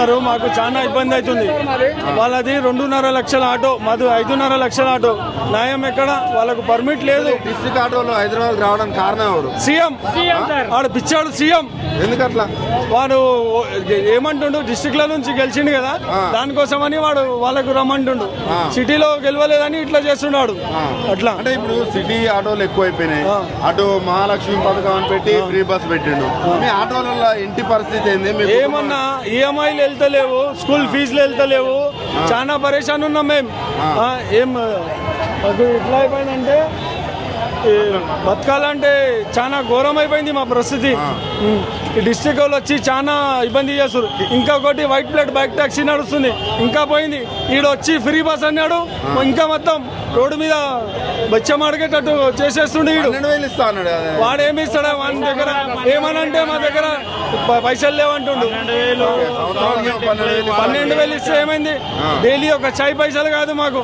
చేస్తున్నారు. మాకు చాలా ఇబ్బంది అవుతుంది. వాళ్ళది 2.5 లక్షల ఆటో, మాది 5.5 లక్షల ఆటో. న్యాయం ఎక్కడ? వాళ్ళకు పర్మిట్ లేదు. డిస్ట్రిక్ట్ ఆటోలో హైదరాబాద్ రావడానికి కారణం ఎవరు? సీఎం వాడు పిచ్చాడు. సీఎం ఎందుకట్లా? వాడు ఏమంటుండు, డిస్ట్రిక్ట్ లో నుంచి గెలిచిండు కదా, దానికోసమని వాడు వాళ్ళకు రమ్మంటుండు. సిటీలో గెలవలేదని ఇట్లా చేస్తున్నాడు. అట్లా అంటే ఇప్పుడు సిటీ ఆటోలు ఎక్కువైపోయినాయి. అటు మహాలక్ష్మి పథకం అని పెట్టి ఫ్రీ బస్ పెట్టిండు. మీ ఆటోల ఇంటి పరిస్థితి ఏంది? ఏమన్నా ఈఎంఐలు వెళ్తలేవు, స్కూల్ ఫీజులు వెళ్తలేవు, చాలా పరేషాన్ ఉన్నాం మేము. ఏం మాకు ఎట్లా అయిపోయిందంటే బతకాలంటే చాలా ఘోరం అయిపోయింది మా పరిస్థితి. ఈ డిస్ట్రిక్ట్ వాళ్ళు వచ్చి చాలా ఇబ్బంది చేస్తారు. ఇంకొకటి వైట్ ప్లేట్ బైక్ టాక్సీ నడుస్తుంది, ఇంకా పోయింది. ఈడ వచ్చి ఫ్రీ బస్ అన్నాడు, ఇంకా మొత్తం రోడ్డు మీద బచ్చం అడిగేటట్టు చేసేస్తుండే. వాడేమి ఇస్తాడా? వాడి దగ్గర ఏమనంటే మా దగ్గర పైసలు లేవంటుండు. 12,000 ఇస్తే ఏమైంది? డైలీ ఒక చాయ్ పైసలు కాదు మాకు.